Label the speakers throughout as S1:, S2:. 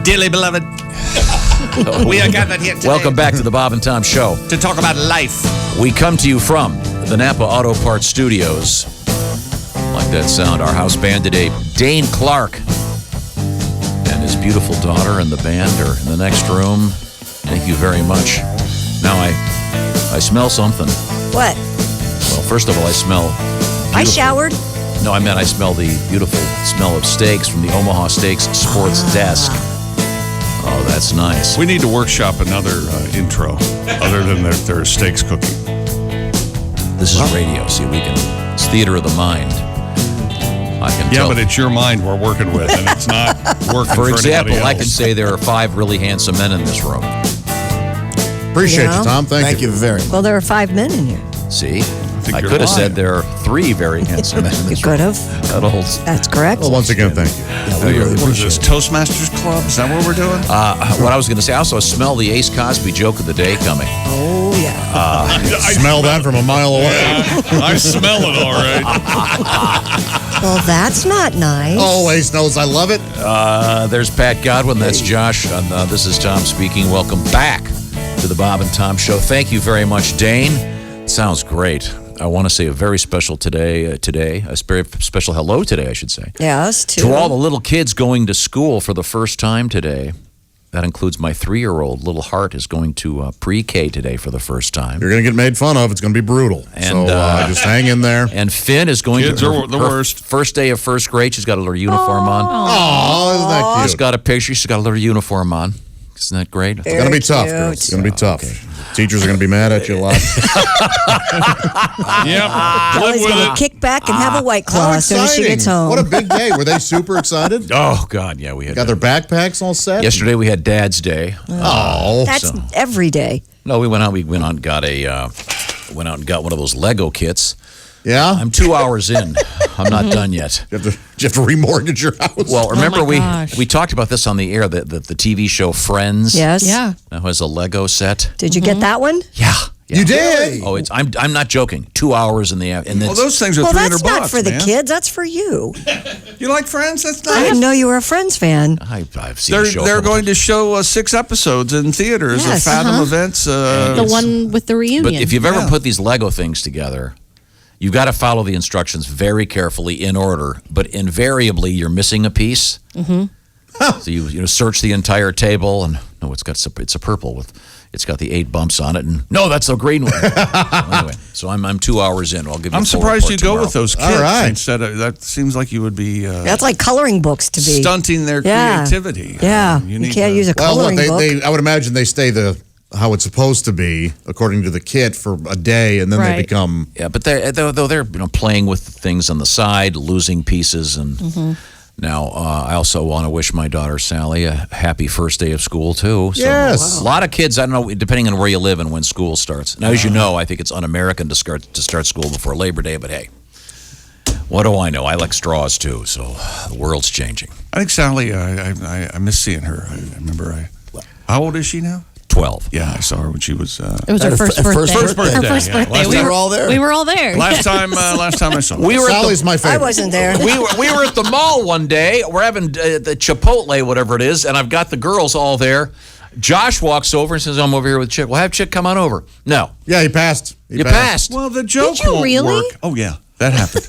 S1: Dearly beloved, we are gathered here today.
S2: Welcome back to the Bob and Tom Show.
S1: To talk about life.
S2: We come to you from the Napa Auto Parts Studios. Like that sound, our house band today, Dane Clark and his beautiful daughter and the band are in the next room. Thank you very much. Now I smell something.
S3: What?
S2: Well, first of all, I smell beautiful.
S3: I showered.
S2: No, I meant I smell the beautiful smell of steaks from the Omaha Steaks Sports Desk. Oh, that's nice.
S1: We need to workshop another intro other than their steaks cooking.
S2: This is radio. See, it's theater of the mind. I can tell.
S1: But it's your mind we're working with, and it's not working for
S2: example,
S1: anybody else.
S2: I can say there are 5 really handsome men in this room.
S4: Appreciate you, Tom. Thank you very much.
S3: Well, there are 5 men in here.
S2: See? I
S1: you're
S2: could have
S1: lying.
S2: said there are 3 very handsome men in
S3: You
S2: this
S3: could
S2: room.
S3: have.
S2: That holds.
S3: That's correct.
S4: Well, once again, thank you.
S1: What is this, Toastmasters Club? Is that what we're doing?
S2: What I was going to say, I also smell the Ace Cosby joke of the day coming.
S3: Oh, yeah.
S4: I smell that from a mile away.
S1: I smell it all right.
S3: Well, that's not nice.
S4: Always knows I love it.
S2: There's Pat Godwin. That's Josh. And this is Tom speaking. Welcome back to the Bob and Tom Show. Thank you very much, Dane. Sounds great. I want to say a very special a very special hello today, I should say.
S3: Yes, too.
S2: To all the little kids going to school for the first time today. That includes my 3-year-old. Little Heart is going to pre-K today for the first time.
S4: You're going to get made fun of. It's going to be brutal.
S2: And,
S4: so just hang in there.
S2: And Finn is going
S1: Kids
S2: to
S1: are the worst.
S2: First day of first grade. She's got a little uniform on.
S4: Oh, isn't that cute?
S2: She's got a picture. She's got a little uniform on. Isn't that great?
S4: It's going to be tough, girls. It's going to be tough. Okay. Teachers are going to be mad at you a lot.
S1: Yep.
S3: Kelly's going to kick back and have a White Claw as soon as she gets home.
S4: What a big day. Were they super excited?
S2: Oh, God, yeah. We had
S4: Got their backpacks all set?
S2: Yesterday we had Dad's Day.
S4: Oh.
S3: That's every day.
S2: No, we went out and got one of those Lego kits.
S4: Yeah?
S2: I'm 2 hours in. I'm not done yet.
S4: Do you have to remortgage your house?
S2: Well, remember
S5: gosh.
S2: we talked about this on the air, the TV show Friends.
S3: Yes.
S5: Yeah.
S2: That was a Lego set.
S3: Did you get that one?
S2: Yeah.
S4: You did?
S2: Oh, I'm not joking. 2 hours in the and
S1: Well, those things are $300.
S3: Well, that's not for the
S1: man.
S3: kids. That's for you.
S1: You like Friends? That's
S3: I
S1: nice.
S3: didn't know you were a Friends fan.
S2: I've seen the show.
S1: They're going to show 6 episodes in theaters
S3: Yes,
S1: of Fathom Events.
S5: The one with the reunion.
S2: But if you've ever put these Lego things together, you've got to follow the instructions very carefully in order. But invariably, you're missing a piece. Mm-hmm. So you search the entire table, and no, it's a purple with. It's got the 8 bumps on it, and no, that's the green one. Anyway, so I'm 2 hours in. I'll give you.
S1: I'm
S2: a full
S1: surprised you
S2: report
S1: go with those kids
S4: All right.
S1: instead of that. Seems like you would be.
S3: That's like coloring books to be.
S1: Stunting their creativity.
S3: Yeah.
S1: You
S3: You can't use a
S4: Well,
S3: coloring
S4: look,
S3: book.
S4: I would imagine they stay how it's supposed to be, according to the kit, for a day, and then they
S5: Right.
S4: become...
S2: Yeah, but they're playing with things on the side, losing pieces, and now I also want to wish my daughter Sally a happy first day of school too. So
S4: Yes.
S2: a lot of kids. I don't know, depending on where you live and when school starts. Now, as you know, I think it's un-American to start school before Labor Day. But hey, what do I know? I like straws too. So the world's changing.
S1: I think Sally. I miss seeing her. I remember. How old is she now?
S2: 12.
S1: Yeah, I saw her when she was.
S5: it was her first birthday.
S1: First birthday,
S5: Her first
S1: yeah.
S5: birthday.
S1: Last
S5: We
S1: time-
S5: were
S4: all there?
S5: We were all there.
S1: Last time I saw her.
S2: We were
S4: Sally's my
S3: I
S4: favorite.
S3: wasn't there.
S2: we were at the mall one day. We're having the Chipotle, whatever it is, and I've got the girls all there. Josh walks over and says, "I'm over here with Chick." Well, have Chick come on over. No,
S4: Yeah, he passed.
S2: you passed.
S1: Well, the joke
S5: Did you
S1: won't
S5: really?
S1: work. Oh yeah, that happened.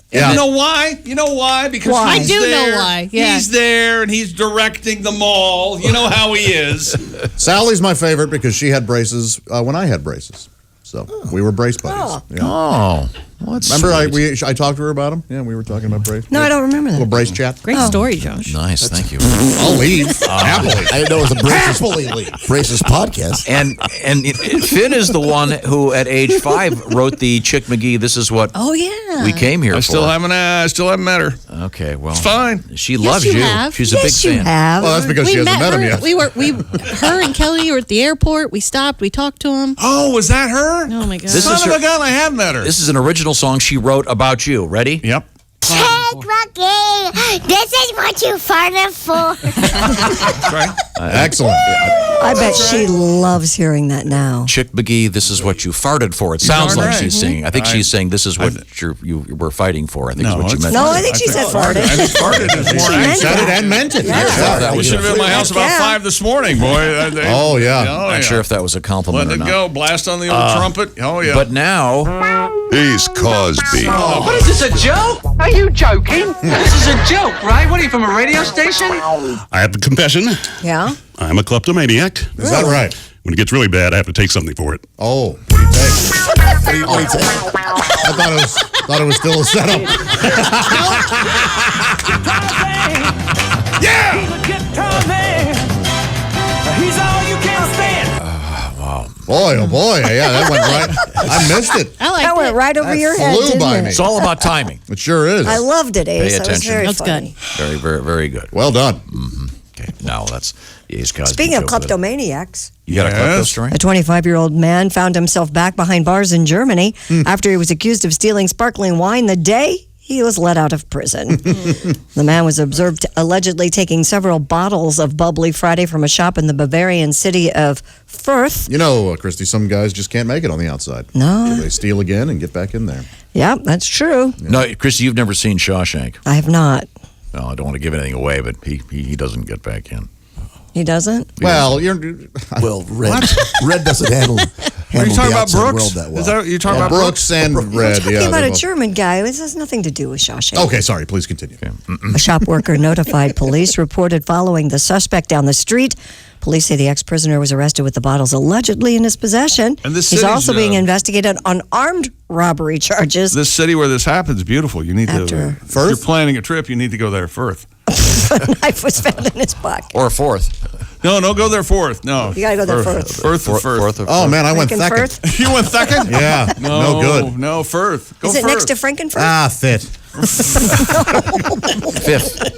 S4: Yeah.
S1: You know why? You know why? Because
S3: Why?
S1: he's
S5: I do know
S1: there,
S5: why, yeah.
S1: He's there and he's directing the mall. You know how he is.
S4: Sally's my favorite because she had braces when I had braces. So we were brace buddies. Yeah.
S2: Oh, what's
S4: Remember I talked to her about them? Yeah, we were talking about brace.
S3: No, I don't remember
S4: Little
S3: that.
S4: brace chat.
S5: Great story, Josh.
S2: nice. Thank you.
S4: I'll leave. Happily.
S6: I didn't know it was a Braces,
S4: Happily leave.
S6: Braces podcast.
S2: And Finn is the one who, at age 5, wrote the Chick McGee. This is what
S3: Oh, yeah.
S2: we came here
S1: I
S2: for.
S1: still haven't met her.
S2: Okay, well,
S1: It's fine.
S2: She loves
S5: you
S2: you.
S5: have.
S2: She's a big
S3: Yes, you
S2: fan.
S3: have.
S4: Well, that's because she hasn't met him yet.
S5: Her and Kelly were at the airport. We stopped. We talked to him.
S1: Oh, was that her?
S5: Oh my God.
S2: This
S1: Son
S2: is
S1: of
S2: her-
S1: a gun, I have met her.
S2: This is an original song she wrote about you. Ready?
S1: Yep.
S7: Rookie, this is what you farted for.
S1: That's right.
S4: Excellent.
S3: I bet she loves hearing that now.
S2: Chick McGee, this is what you farted for. It sounds
S1: darn
S2: like
S1: right.
S2: she's singing. I think she's saying this is what you were fighting for. I think is what you meant.
S3: No, I think she said farted.
S1: I think farted is more
S3: meant
S1: accurate.
S4: Said it and meant it.
S3: Yeah.
S2: That
S1: We
S2: was
S1: should have been at my house about 5 this morning, boy.
S4: Oh, yeah.
S2: Not sure if that was a compliment
S1: Let
S2: or
S1: it
S2: not.
S1: go. Blast on the old trumpet. Oh, yeah.
S2: But now,
S8: He's Cosby.
S9: What is this, a joke? Are you joking? This is a joke, right? What are you, from a radio station?
S8: I have a confession.
S3: Yeah?
S8: I'm a kleptomaniac.
S4: Is that right?
S8: When it gets really bad, I have to take something for it.
S4: Oh, what do you take?
S6: What do you say?
S4: I thought it was still a setup.
S9: He's all you can stand.
S4: Boy, oh boy. Yeah, that went right. I missed it.
S5: I like
S3: That went right over your head,
S4: Flew
S3: didn't
S4: by
S3: it?
S4: me.
S2: it's all about timing.
S4: It sure is.
S3: I loved it, Ace.
S2: Pay
S3: That was
S2: attention.
S3: very
S5: That's
S3: funny.
S5: good.
S2: Very, very, very good.
S4: Well done.
S2: Okay, now that's the Ace Cosby
S3: Speaking of
S2: joke.
S3: kleptomaniacs,
S2: You got a klepto story?
S3: a 25-year-old man found himself back behind bars in Germany after he was accused of stealing sparkling wine the day he was let out of prison. The man was observed allegedly taking several bottles of bubbly Friday from a shop in the Bavarian city of Fürth.
S4: You know, Christy, some guys just can't make it on the outside.
S3: No.
S4: They steal again and get back in there.
S3: Yeah, that's true.
S2: No, Christy, you've never seen Shawshank.
S3: I have not.
S2: No, I don't want to give anything away, but he doesn't get back in.
S3: He doesn't?
S4: Well, you're
S6: Well, Red doesn't handle
S1: Are you
S6: the
S1: talking about
S6: outside
S1: Brooks?
S6: world that well.
S1: Is that what you're talking about?
S4: Brooks and Red.
S3: Talking
S4: Yeah,
S3: about
S4: they're
S3: a
S4: both-
S3: German guy. This has nothing to do with Shawshank.
S4: Okay, sorry. Please continue.
S3: A shop worker notified police, reported following the suspect down the street. Police say the ex-prisoner was arrested with the bottles allegedly in his possession.
S1: And this
S3: He's
S1: city's,
S3: also being investigated on armed robbery charges.
S1: This city where this happens, beautiful. You need
S3: After-
S1: to. If you're planning a trip, you need to go there Firth.
S3: A knife was found in his pocket.
S2: Or a fourth.
S1: No, go there Firth. No,
S3: You gotta go there Firth.
S1: Firth or Firth.
S4: Oh, man, I went
S3: Franken
S4: second.
S3: Firth?
S1: You went second?
S4: Yeah, no good.
S1: No, Firth. Go
S3: Is it
S1: Firth.
S3: next to Frankenfurth?
S4: Ah, fifth.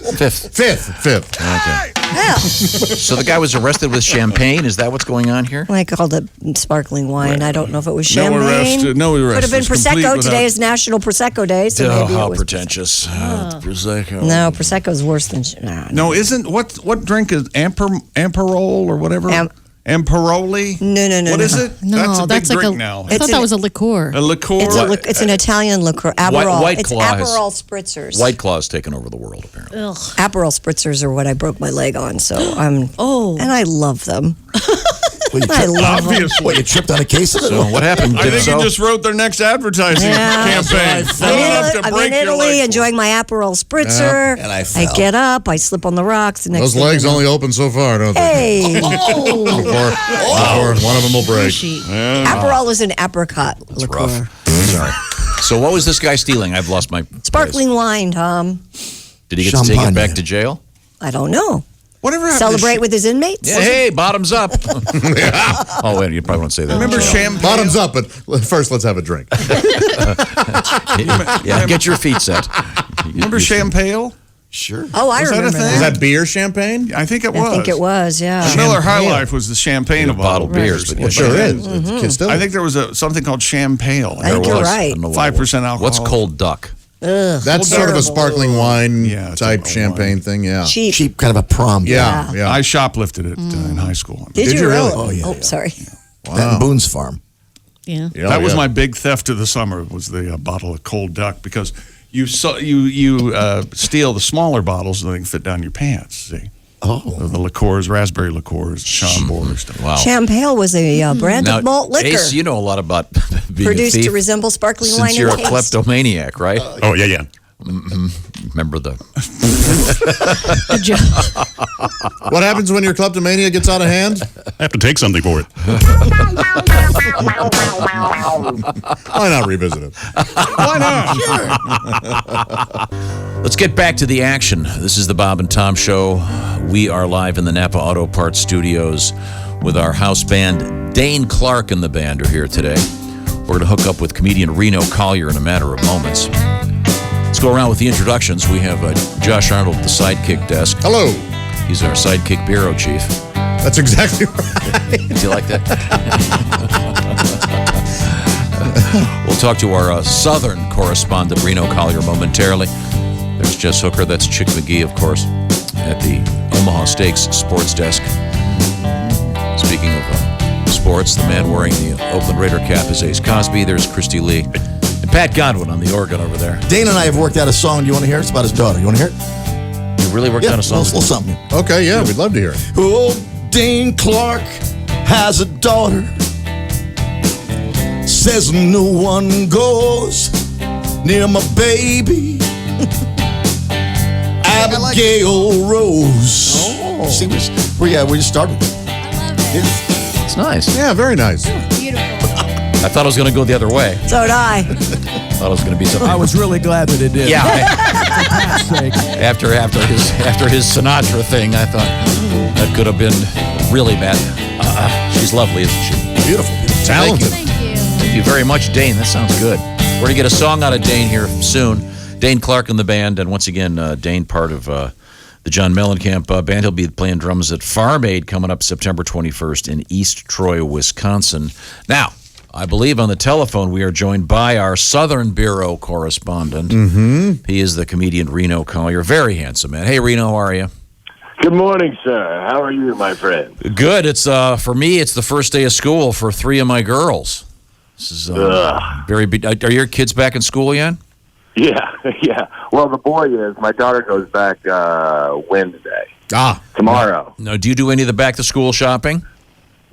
S4: Fifth.
S2: Okay.
S3: Yeah.
S2: So the guy was arrested with champagne. Is that what's going on here?
S3: I called it sparkling wine. I don't know if it was
S1: No
S3: champagne.
S1: arrest. No arrest.
S3: Could have been
S1: It's complete
S3: Prosecco.
S1: without-
S3: Today is National Prosecco Day, so
S2: Oh,
S3: maybe
S2: how
S3: it was
S2: pretentious. Prosecco.
S3: No, Prosecco's worse than...
S1: No, isn't what drink is Amperol or whatever? Amperoli?
S3: No.
S1: What is it?
S5: No,
S1: that's a big
S5: like
S1: drink
S5: a.
S1: now.
S5: I thought that was a liqueur.
S1: A liqueur.
S3: It's an Italian liqueur. Aperol.
S2: White
S3: it's
S2: Claw has-
S3: Aperol spritzers.
S2: White Claw's taken over the world, apparently.
S5: Ugh.
S3: Aperol spritzers are what I broke my leg on, so I'm.
S5: Oh.
S3: And I love them.
S6: Well, you
S3: I
S6: tripped,
S3: love them.
S1: Obviously.
S6: what, you tripped on a case of it?
S2: So what happened?
S1: I think you just wrote their next advertising campaign.
S3: I'm in Italy enjoying my Aperol spritzer.
S6: Yeah, and I fell.
S3: get up, I slip on the rocks. The next
S4: Those
S3: thing
S4: legs
S3: you know-
S4: only open so far, don't they?
S3: Hey,
S4: Before one of them will break.
S5: Sheet.
S3: Aperol is an apricot liqueur.
S2: rough. Sorry. So what was this guy stealing? I've lost my
S3: Sparkling wine, Tom.
S2: Did he get to take it
S6: Champagne.
S2: back to jail?
S3: I don't know.
S1: Whatever happened
S3: Celebrate
S1: to
S3: with his inmates?
S2: Yeah, hey, bottoms up. Oh, wait, you probably won't say that.
S1: Remember champagne?
S4: Bottoms up, but first let's have a drink.
S2: Yeah, get your feet set.
S1: Remember champagne?
S6: Sure.
S3: Oh, I
S1: Was that a
S3: remember
S1: thing?
S3: that.
S4: Is that beer champagne?
S1: I think it was.
S3: I think it was, yeah.
S1: Miller High Life was the champagne of
S2: Bottled beers, but
S4: It sure is. It's still.
S1: I think there was something called champagne.
S3: I think you're right.
S1: 5% alcohol.
S2: What's cold duck?
S3: Ugh,
S4: that's sort of a
S3: terrible.
S4: sparkling wine
S1: Yeah, it's
S4: type
S1: like a
S4: champagne
S1: wine.
S4: thing. Yeah.
S3: Cheap.
S6: Kind of a prom.
S4: Yeah.
S1: I shoplifted it in high school.
S3: Did you really?
S6: Oh, yeah, yeah.
S3: sorry.
S6: That in Boone's Farm.
S5: Yeah.
S4: Yeah,
S1: That was
S4: yeah.
S1: my big theft of the summer. Was the bottle of cold duck because you steal the smaller bottles so they can fit down your pants. See.
S6: Oh.
S1: The liqueurs, raspberry liqueurs, Chambord, stuff.
S2: Wow.
S3: Champagne was a brand
S2: Now,
S3: of malt liquor
S2: Ace, you know a lot about being
S3: produced
S2: a thief
S3: to resemble sparkling wine
S2: since
S3: in
S2: you're a
S3: taste.
S2: kleptomaniac, right?
S8: Oh, yeah.
S2: Remember the...
S5: Good job.
S4: What happens when your kleptomania gets out of hand?
S8: I have to take something for it.
S4: Why not revisit it?
S1: Why not?
S2: Let's get back to the action. This is the Bob and Tom Show. We are live in the Napa Auto Parts Studios with our house band. Dane Clark and the band are here today. We're going to hook up with comedian Reno Collier in a matter of moments. Let's go around with the introductions. We have Josh Arnold at the sidekick desk.
S4: Hello.
S2: He's our sidekick bureau chief.
S4: That's exactly right.
S2: Do you like that? We'll talk to our southern correspondent, Reno Collier, momentarily. There's Jess Hooker. That's Chick McGee, of course, at the Omaha Steaks Sports Desk. Speaking of sports, the man wearing the Oakland Raider cap is Ace Cosby. There's Christy Lee. And Pat Godwin on the organ over there.
S6: Dane and I have worked out a song. Do you want to hear it? It's about his daughter. You want to hear it?
S2: You really worked out a song?
S6: A little something.
S4: Okay, yeah, we'd love to hear it.
S6: Oh, Dane Clark has a daughter. Says no one goes near my baby. Abigail Rose.
S3: Oh.
S6: See, we just started.
S2: It's nice.
S4: Yeah, very nice.
S7: Beautiful.
S2: I thought I was going to go the other way.
S3: So did I.
S2: Thought it was going to be something.
S10: I was really glad that it did.
S2: Yeah.
S10: For Pat's sake.
S2: After his Sinatra thing, I thought that could have been really bad. She's lovely, isn't she?
S6: Beautiful.
S4: Talented.
S2: Thank you very much, Dane. That sounds good. We're going to get a song out of Dane here soon. Dane Clark and the band, and once again, Dane, part of the John Mellencamp band. He'll be playing drums at Farm Aid coming up September 21st in East Troy, Wisconsin. Now, I believe on the telephone we are joined by our Southern Bureau correspondent. Mm-hmm. He is the comedian Reno Collier. Very handsome man. Hey, Reno, how are you?
S11: Good morning, sir. How are you, my friend?
S2: Good. It's for me, it's the first day of school for 3 of my girls. This is very big. Are your kids back in school yet?
S11: Yeah, yeah. Well, the boy is. My daughter goes back Wednesday. Tomorrow.
S2: No. Do you do any of the back-to-school shopping?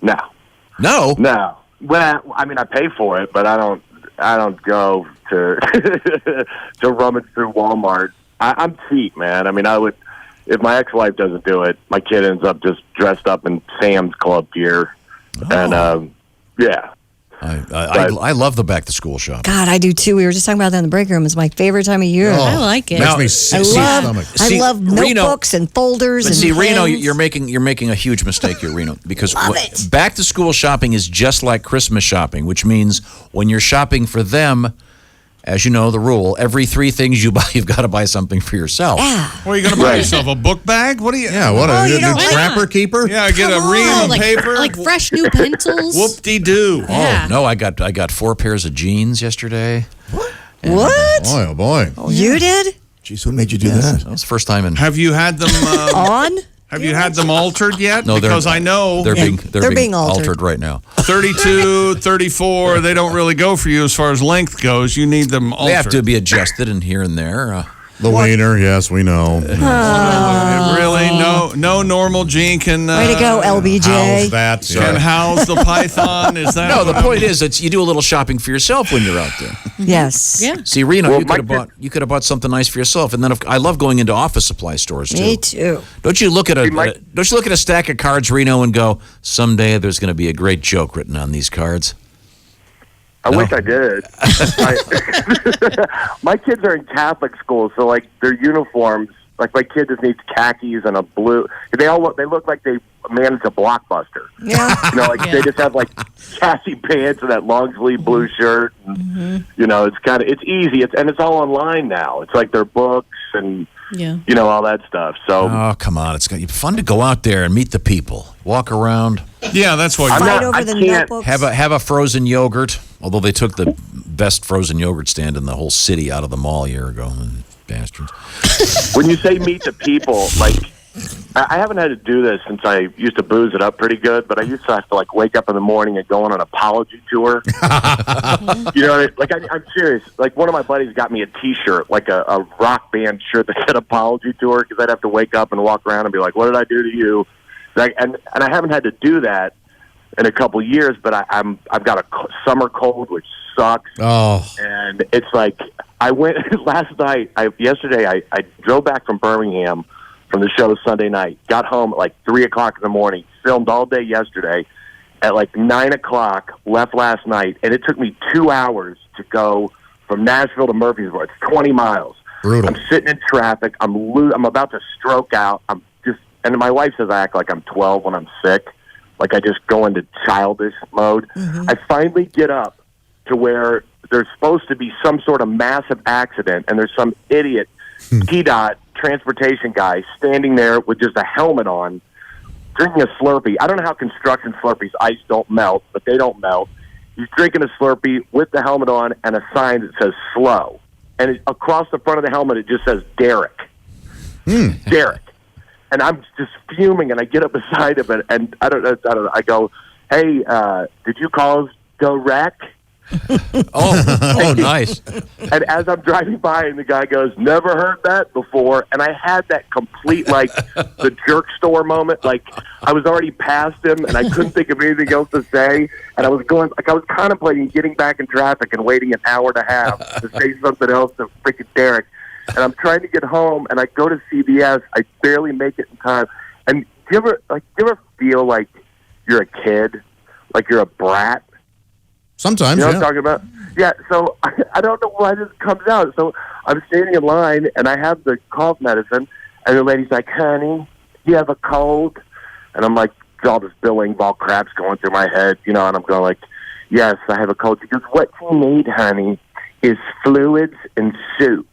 S11: No.
S2: No?
S11: No. Well, I mean, I pay for it, but I don't go to to rummage through Walmart. I'm cheap, man. I mean, I would, if my ex-wife doesn't do it, my kid ends up just dressed up in Sam's Club gear. Oh. And, yeah.
S2: I love the back-to-school shopping.
S3: God, I do too. We were just talking about that in the break room. It's my favorite time of year.
S5: I like it.
S4: Makes me sick to the stomach.
S3: I love notebooks and folders.
S2: But
S3: and
S2: see, Reno,
S3: pens.
S2: you're making a huge mistake here, Reno, because
S3: it.
S2: back-to-school shopping is just like Christmas shopping, which means when you're shopping for them, as you know, the rule, every 3 things you buy, you've got to buy something for yourself.
S3: Yeah.
S1: What are you going to buy yourself? A book bag? What are you?
S4: Yeah, what a
S3: you don't-
S4: new trapper keeper?
S1: Yeah, get a ream of paper.
S5: Like fresh new pencils.
S1: Whoop-de-doo.
S5: Yeah.
S2: Oh, no, I got 4 pairs of jeans yesterday.
S3: What?
S4: Boy, oh boy.
S3: You did?
S6: Jeez, what made you do that?
S2: That was the first time in...
S1: Have you had them
S3: On?
S1: Have you had them altered yet?
S2: No,
S1: because I know
S2: they're being
S3: altered.
S2: altered right now.
S1: 32, 34, they don't really go for you as far as length goes. You need them altered.
S2: They have to be adjusted in here and there.
S4: The wiener, yes, we know.
S1: Really, no normal gene can.
S3: Way to go, LBJ.
S4: How's that?
S1: Can house the python? Is that?
S2: No, the
S1: what
S2: point is that you do a little shopping for yourself when you're out there.
S3: Yes.
S5: Yeah.
S2: See, Reno,
S11: Well,
S2: you could have bought something nice for yourself, and then I love going into office supply stores too.
S3: Me too.
S2: Don't you look at
S11: Mike-
S2: don't you look at a stack of cards, Reno, and go, someday there's going to be a great joke written on these cards?
S11: I wish I did. My kids are in Catholic school, so like their uniforms, like my kid just needs khakis and a blue. They look like they manage a Blockbuster.
S3: Yeah.
S11: You know, like they just have like khaki pants and that long sleeve blue shirt. And, you know, it's easy. It's all online now. It's like their books and
S5: Yeah.
S11: you know all that stuff. So
S2: Oh, come on. It's fun to go out there and meet the people. Walk around.
S1: Yeah, that's what.
S11: I'm
S3: Fight
S11: not-
S3: over
S11: I
S3: the
S11: can't
S3: notebooks.
S2: Have a frozen yogurt, although they took the best frozen yogurt stand in the whole city out of the mall a year ago. Bastards.
S11: when you say meet the people, like I haven't had to do this since I used to booze it up pretty good, but I used to have to like wake up in the morning and go on an apology tour. You know, like I'm serious. Like one of my buddies got me a T-shirt, like a rock band shirt that said apology tour, because I'd have to wake up and walk around and be like, "What did I do to you?" Like, and I haven't had to do that in a couple years, but I've got a summer cold, which sucks.
S4: Oh.
S11: And it's like I went yesterday. I drove back from Birmingham from the show Sunday night. Got home at like 3:00 in the morning. Filmed all day yesterday. At like 9:00, left last night, and it took me 2 hours to go from Nashville to Murfreesboro. It's 20 miles.
S4: Brutal.
S11: I'm sitting in traffic. I'm about to stroke out. And my wife says I act like I'm 12 when I'm sick. Like I just go into childish mode. I finally get up to where there's supposed to be some sort of massive accident, and there's some idiot PDOT transportation guy standing there with just a helmet on, drinking a Slurpee. I don't know how construction Slurpees ice don't melt, but they don't melt. He's drinking a Slurpee with the helmet on and a sign that says slow. and across the front of the helmet it just says Derek. Derek. And I'm just fuming, and I get up beside him, and I don't know. I go, "Hey, did you call us Derek?"
S2: Oh, nice.
S11: And as I'm driving by, and the guy goes, "Never heard that before." And I had that complete, like, the jerk store moment. Like, I was already past him, and I couldn't think of anything else to say. And I was contemplating getting back in traffic and waiting an hour and a half to say something else to freaking Derek. And I'm trying to get home, and I go to CVS. I barely make it in time. And do you ever feel like you're a kid, like you're a brat?
S4: Sometimes,
S11: you know what I'm talking about? Yeah, so I don't know why this comes out. So I'm standing in line, and I have the cough medicine, and the lady's like, "Honey, you have a cold?" And I'm like, all this billing ball crap's going through my head, and I'm going like, "Yes, I have a cold." She goes, "What you need, honey, is fluids and soup."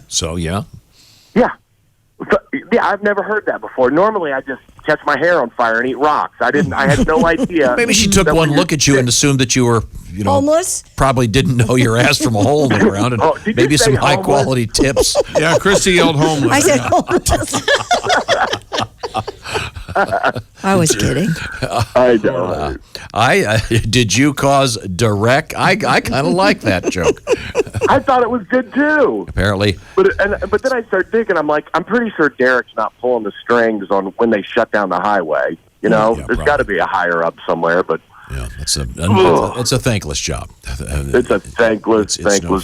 S2: So, yeah.
S11: Yeah. So, yeah, I've never heard that before. Normally, I just catch my hair on fire and eat rocks. I had no idea.
S2: Maybe she took one look at you and assumed that you were,
S3: homeless?
S2: Probably didn't know your ass from a hole in the ground, and maybe some high-quality tips.
S1: Yeah, Christy yelled homeless.
S3: I said homeless. I was kidding.
S11: I know.
S2: Did you cause Derek? I kind of like that joke.
S11: I thought it was good too.
S2: Apparently.
S11: But then I start thinking, I'm like, I'm pretty sure Derek's not pulling the strings on when they shut down the highway. There's got to be a higher up somewhere, but
S2: yeah, it's a thankless job.
S11: It's a thankless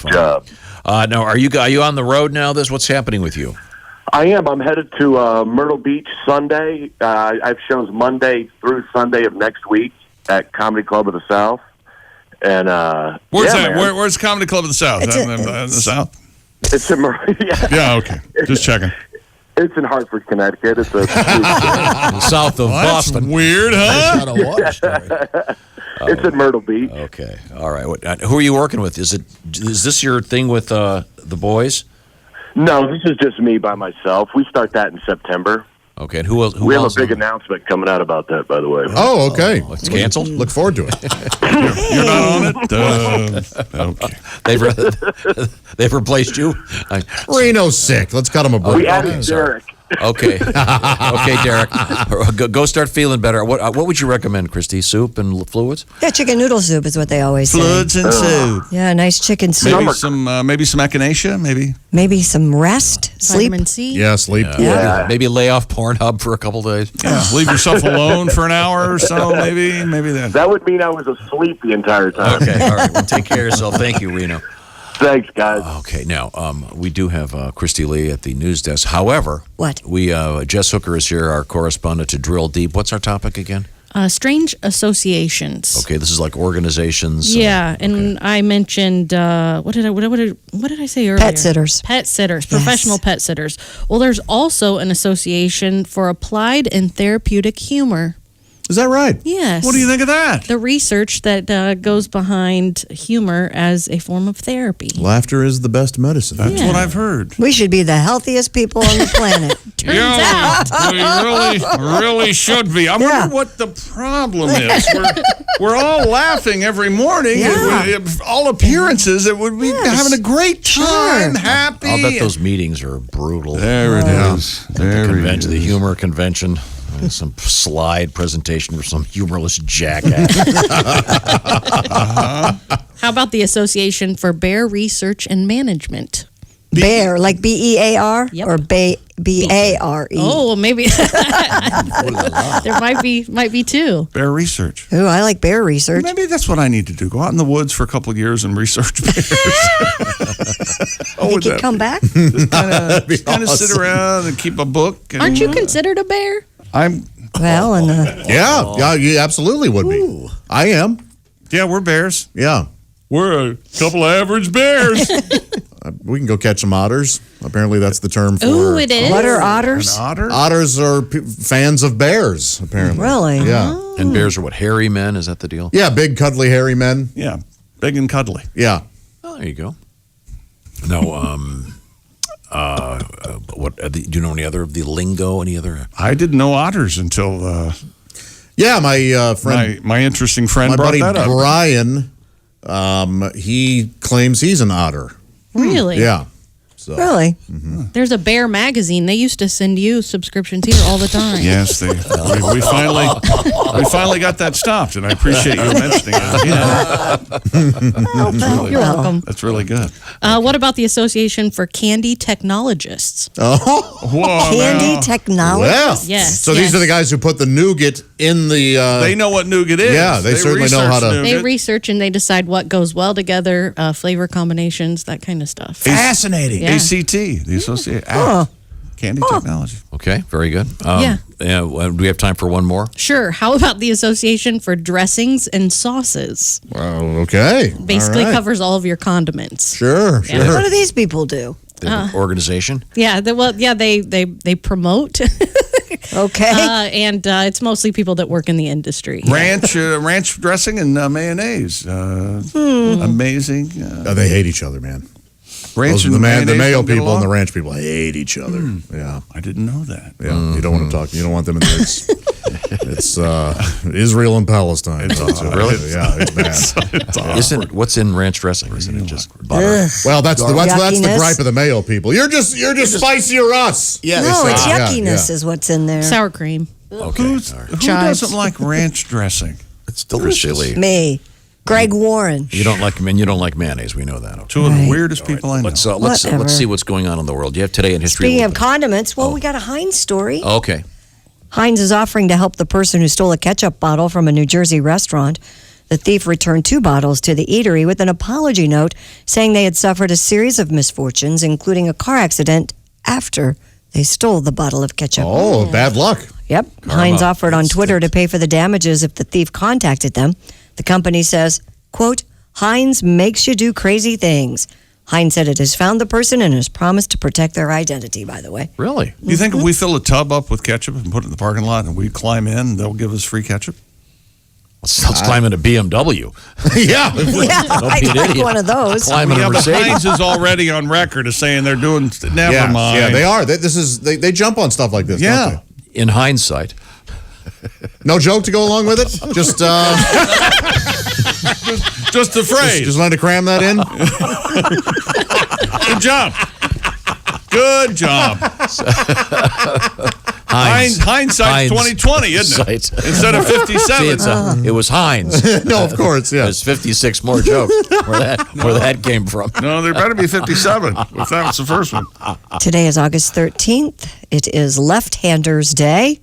S11: job.
S2: Now, are you on the road now? What's happening with you?
S11: I am. I'm headed to Myrtle Beach Sunday. I have shows Monday through Sunday of next week at Comedy Club of the South. And
S1: where's that? Where's Comedy Club of the South? In the South?
S11: It's in
S1: Yeah, okay. Just checking.
S11: It's in Hartford, Connecticut. It's
S2: south of Boston.
S1: That's weird, huh?
S11: It's in Myrtle Beach.
S2: Okay. All right. Who are you working with? Is this your thing with the boys?
S11: No, this is just me by myself. We start that in September.
S2: Okay, and who else?
S11: We have a big announcement coming out about that, by the way.
S4: Oh, okay.
S2: It's canceled?
S4: Look forward to it.
S1: You're not on it?
S2: Okay. They've replaced you?
S4: Reno's sick. Let's cut him a break.
S11: We added Derek.
S2: Okay. Okay, Derek. Go start feeling better. What would you recommend, Christy? Soup and fluids?
S3: Yeah, chicken noodle soup is what they always say.
S1: Fluids and soup.
S3: Yeah, nice chicken soup.
S1: Maybe some echinacea, maybe.
S3: Maybe some rest, sleep.
S5: Vitamin C.
S4: Yeah, sleep.
S3: Yeah.
S2: Maybe lay off Pornhub for a couple days.
S1: Yeah. Leave yourself alone for an hour or so, maybe that.
S11: That would mean I was asleep the entire time.
S2: Okay, all right. Well, take care of yourself. Thank you, Reno.
S11: Thanks, guys.
S2: Okay, now we do have Christy Lee at the news desk. However, we Jess Hooker is here, our correspondent to Drill Deep. What's our topic again?
S5: Strange associations.
S2: Okay, this is like organizations.
S5: Yeah, and I mentioned what did I say earlier?
S3: Pet sitters.
S5: Pet sitters, professional pet sitters. Well, there's also an association for applied and therapeutic humor.
S4: Is that right?
S5: Yes.
S1: What do you think of that?
S5: The research that goes behind humor as a form of therapy.
S4: Laughter is the best medicine.
S1: That's what I've heard.
S3: We should be the healthiest people on the planet.
S5: Turns out.
S1: We really should be. I wonder what the problem is. We're all laughing every morning.
S3: Yeah.
S1: All appearances, it would be having a great time, happy.
S2: I'll bet those meetings are brutal.
S1: There it is.
S2: The humor convention. Some slide presentation for some humorless jackass.
S5: How about the Association for Bear Research and Management?
S3: Bear, like BEAR?
S5: Yep.
S3: Or BARE?
S5: Oh, maybe there might be two.
S1: Bear research.
S3: Ooh, I like bear research.
S1: Maybe that's what I need to do. Go out in the woods for a couple of years and research bears.
S3: Think you'd come back?
S1: Just kind of sit around and keep a book. And,
S5: Aren't you considered a bear?
S3: Well, and
S4: yeah, you absolutely would be. I am.
S1: Yeah, we're bears.
S4: Yeah.
S1: We're a couple of average bears.
S4: We can go catch some otters. Apparently, that's the term for.
S5: Ooh, it is.
S3: What are otters?
S1: An otter?
S4: Otters are fans of bears. Apparently,
S3: Really?
S4: Yeah.
S2: And bears are what, hairy men? Is that the deal?
S4: Yeah, big, cuddly, hairy men.
S1: Yeah, big and cuddly.
S4: Yeah.
S2: Oh, there you go. No, do you know any other of the lingo? Any other?
S1: I didn't know otters until.
S4: Yeah, my friend,
S1: my interesting friend,
S4: my
S1: brought
S4: buddy
S1: that up.
S4: Brian. He claims he's an otter.
S5: Really?
S4: Yeah. So.
S3: Really?
S5: There's a Bear magazine. They used to send you subscriptions here all the time.
S1: Yes, we finally got that stopped, and I appreciate you mentioning it. Yeah.
S5: You're welcome.
S1: That's really good.
S5: What about the Association for Candy Technologists?
S1: Whoa,
S3: Candy
S1: now.
S3: technologists?
S4: Well,
S5: Yes.
S4: so these are the guys who put the nougat in the.
S1: They know what nougat is.
S4: Yeah, they certainly know how
S1: research
S4: to-
S5: They
S1: nougat.
S5: research and they decide what goes well together, flavor combinations, that kind of stuff.
S10: Fascinating.
S5: Yeah.
S1: ACT, the Associate Candy Technology.
S2: Okay, very good.
S5: Yeah.
S2: Do we have time for one more?
S5: Sure. How about the Association for Dressings and Sauces?
S4: Well, okay.
S5: Basically
S4: All right.
S5: covers all of your condiments.
S4: Sure,
S5: Yeah.
S4: sure.
S3: What do these people do?
S2: The organization?
S5: Yeah. They promote.
S3: Okay.
S5: And it's mostly people that work in the industry.
S1: Ranch dressing and mayonnaise. Amazing.
S4: They hate each other, man.
S1: Ranch
S4: The
S1: and mayonnaise
S4: Mayo
S1: don't get
S4: people and the
S1: along?
S4: ranch people hate each other. Yeah.
S1: I didn't know that.
S4: Yeah, you don't want to talk. You don't want them in there. It's Israel and Palestine.
S2: Really?
S4: Yeah, it's bad.
S2: Isn't what's in ranch dressing? Isn't it just butter?
S4: Well, that's the
S3: Yuckiness.
S4: gripe of the Mayo people. You're just spicy or us.
S10: Yeah.
S3: No, it's
S4: Yeah,
S3: yuckiness is what's in there.
S5: Sour cream.
S2: Okay.
S1: Who
S5: Chives.
S1: doesn't like ranch dressing?
S2: It's delicious. Chili.
S3: Me. Greg Warren.
S2: You don't like mayonnaise. We know that. Okay.
S1: Two of the
S3: Right.
S1: weirdest people I know.
S2: Let's
S3: Whatever.
S2: see what's going on in the world. You have today in history.
S3: Speaking of condiments, we got a Heinz story.
S2: Okay.
S3: Heinz is offering to help the person who stole a ketchup bottle from a New Jersey restaurant. The thief returned 2 bottles to the eatery with an apology note saying they had suffered a series of misfortunes, including a car accident after they stole the bottle of ketchup.
S4: Oh, bad luck.
S3: Yep. Heinz offered on Twitter to pay for the damages if the thief contacted them. The company says, quote, Heinz makes you do crazy things. Heinz said it has found the person and has promised to protect their identity, by the way.
S2: Really?
S1: You think if we fill a tub up with ketchup and put it in the parking lot and we climb in, they'll give us free ketchup?
S2: Let's climb into BMW.
S4: Yeah.
S3: Yeah, I'd
S2: be an
S3: like
S2: idiot.
S3: one of those.
S2: Climb into
S1: Yeah,
S2: a
S1: but
S2: Mercedes.
S1: Heinz is already on record as saying they're doing. Never mind.
S4: Yeah, they are. They jump on stuff like this.
S1: Yeah.
S4: Don't
S2: In hindsight,
S4: they? No joke to go along with it. Just
S1: Just the phrase.
S4: just wanted to cram that in.
S1: Good job. Good job. Hindsight's 2020, isn't it?
S2: Sight.
S1: Instead of 57.
S2: See, it was Heinz.
S4: No, of course, yeah.
S2: There's 56 more jokes where that came from.
S1: No, there better be 57 if that was the first one.
S3: Today is August 13th. It is Left-Handers Day.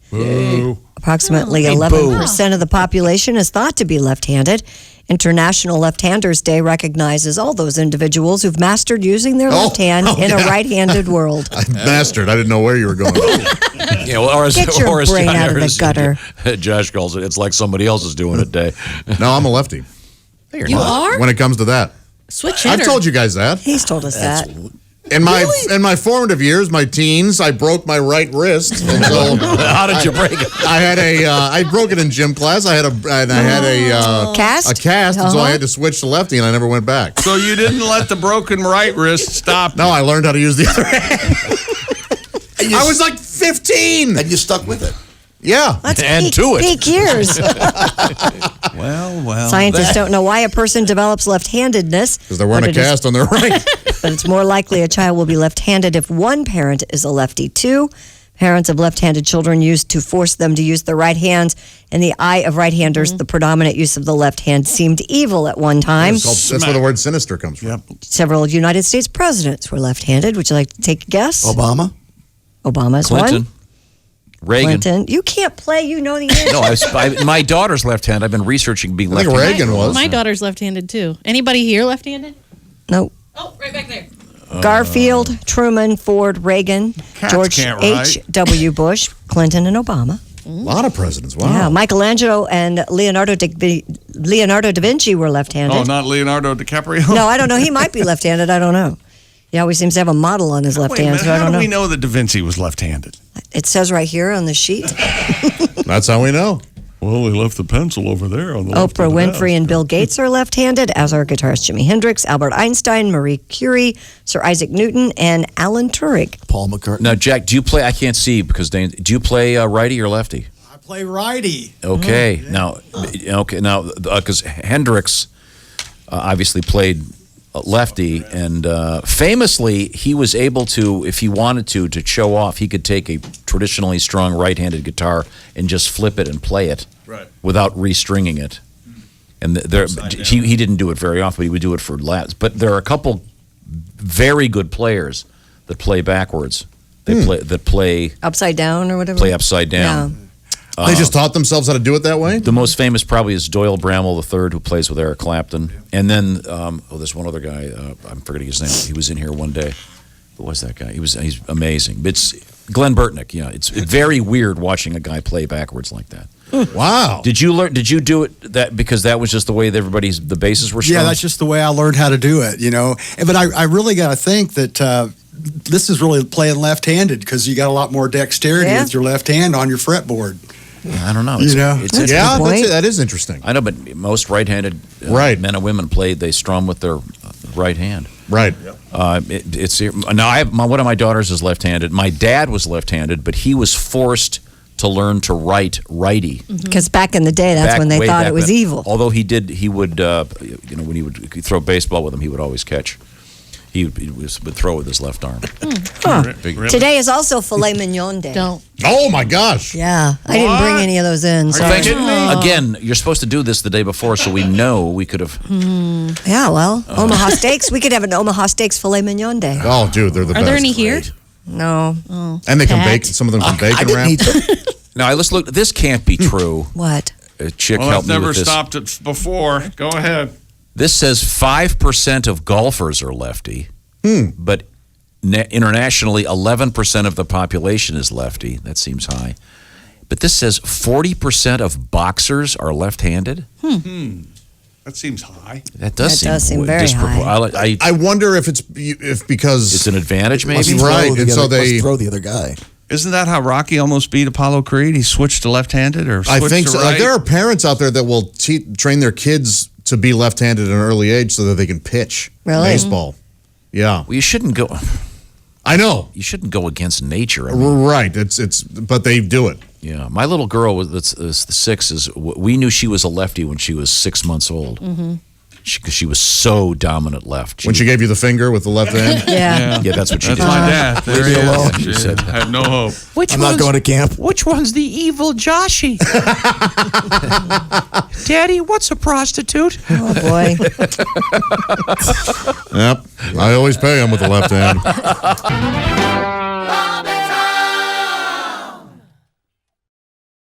S3: Approximately 11% of the population is thought to be left-handed. International Left-Handers Day recognizes all those individuals who've mastered using their left hand in a right-handed world.
S4: Mastered. I didn't know where you were going.
S2: Yeah, well, or as,
S3: Get your
S2: or as
S3: brain out of the
S2: as
S3: gutter.
S2: Josh calls it, it's like somebody else is doing it day.
S4: No, I'm a lefty.
S5: You are?
S4: When it comes to that,
S5: Switch hitter.
S4: I've told you guys that.
S3: He's told us that.
S4: In my formative years, my teens, I broke my right wrist. And so
S2: How did you break it?
S4: I had I broke it in gym class. I had a
S3: Cast?
S4: a cast, and so I had to switch to lefty, and I never went back.
S1: So you didn't let the broken right wrist stop.
S4: No, I learned how to use the other hand. I was like 15.
S6: And you stuck with it.
S4: Yeah.
S3: That's
S2: And
S3: peak,
S2: to it.
S3: peak years.
S1: Well.
S3: Scientists don't know why a person develops left-handedness.
S4: Because they're wearing
S3: but
S4: a
S3: it is-
S4: cast on their right.
S3: But it's more likely a child will be left-handed if one parent is a lefty too. Parents of left-handed children used to force them to use the right hand. In the eye of right-handers, the predominant use of the left hand seemed evil at one time.
S4: That's where the word sinister comes from.
S1: Yep.
S3: Several United States presidents were left-handed. Would you like to take a guess?
S6: Obama?
S3: Obama's
S2: Clinton.
S3: one.
S2: Reagan.
S3: Clinton. You can't play. You know the answer.
S2: No, my daughter's left-handed. I've been researching being
S4: I think
S2: left-handed.
S4: Reagan was.
S5: My daughter's left-handed too. Anybody here left-handed?
S3: No.
S5: Oh, right back there.
S3: Garfield, Truman, Ford, Reagan,
S1: Cats
S3: George
S1: can't write.
S3: H.W. Bush, Clinton, and Obama.
S4: A lot of presidents. Wow.
S3: Yeah, Michelangelo and Leonardo da Vinci were left-handed.
S1: Oh, not Leonardo DiCaprio?
S3: No, I don't know. He might be left-handed. I don't know. He always seems to have a model on his left
S1: Wait a
S3: hand,
S1: minute,
S3: so I
S1: how
S3: don't
S1: do
S3: know.
S1: we know that Da Vinci was left-handed?
S3: It says right here on the sheet.
S4: That's how we know.
S1: Well, he left the pencil over there on the left
S3: Oprah
S1: of the
S3: Winfrey
S1: desk.
S3: and Bill Gates are left-handed, as are guitarist Jimi Hendrix, Albert Einstein, Marie Curie, Sir Isaac Newton, and Alan Turing.
S6: Paul McCartney.
S2: Now, Jack, do you play? I can't see because do you play righty or lefty?
S10: I play righty.
S2: Okay, now, because Hendrix obviously played lefty, and famously, he was able to, if he wanted to show off, he could take a traditionally strong right-handed guitar and just flip it and play it without restringing it. And he didn't do it very often, but he would do it for laughs. But there are a couple very good players that play backwards. They play
S3: upside down or whatever.
S2: Play upside down.
S3: Yeah.
S4: They just taught themselves how to do it that way?
S2: The most famous probably is Doyle Bramwell III, who plays with Eric Clapton. And then, there's one other guy, I'm forgetting his name. He was in here one day. Who was that guy? He's amazing. It's Glenn Burtnick. Yeah, it's very weird watching a guy play backwards like that.
S4: Wow.
S2: Did you do it because that was just the way the bases were strung?
S10: Yeah, that's just the way I learned how to do it, But I really got to think that this is really playing left-handed because you got a lot more dexterity with your left hand on your fretboard.
S2: I don't know.
S4: That is interesting.
S2: I know, but most right-handed men and women they strum with their right hand.
S4: Right.
S2: One of my daughters is left-handed. My dad was left-handed, but he was forced to learn to write righty.
S3: Because back in the day, that's when they thought it was evil.
S2: Although he would, when he would throw baseball with him, he would always catch. He would throw with his left arm.
S3: Today is also filet mignon day.
S4: Oh my gosh!
S3: Yeah, I didn't bring any of those in. Sorry.
S2: Again, you're supposed to do this the day before, so we know we could have.
S3: Yeah, well, Omaha Steaks. We could have an Omaha Steaks filet mignon day.
S4: Oh, dude, they're the best.
S5: Are there any here?
S3: No.
S5: Oh.
S4: And they can bake. Some of them can bake and wrap.
S2: Now let's look. This can't be true.
S3: What?
S2: Chick,
S1: well,
S2: help
S1: I've
S2: me
S1: never
S2: with this.
S1: stopped it before. Go ahead.
S2: This says 5% of golfers are lefty, but internationally, 11% of the population is lefty. That seems high. But this says 40% of boxers are left-handed.
S1: That seems high.
S2: That does
S3: seem very high.
S4: I wonder if because
S2: it's an advantage, maybe.
S4: Right, and so they
S6: throw the other guy.
S1: Isn't that how Rocky almost beat Apollo Creed? He switched to left-handed, or
S4: I
S1: switched
S4: think
S1: to
S4: so.
S1: right?
S4: Like there are parents out there that will train their kids to be left-handed at an early age so that they can pitch baseball. Yeah.
S2: Well, you shouldn't go.
S4: I know.
S2: You shouldn't go against nature.
S4: Right. But they do it.
S2: Yeah. My little girl that's 6 we knew she was a lefty when she was 6 months old. Because she was so dominant left.
S4: She gave you the finger with the left hand?
S3: Yeah.
S2: Yeah, that's what she did.
S1: That's my dad. There
S6: Leave me
S1: he
S6: alone.
S1: is.
S2: She said,
S1: I have no hope.
S6: I'm not going to camp.
S12: Which one's the evil Joshy? Daddy, what's a prostitute?
S3: Oh, boy.
S4: Yep. I always pay him with the left hand.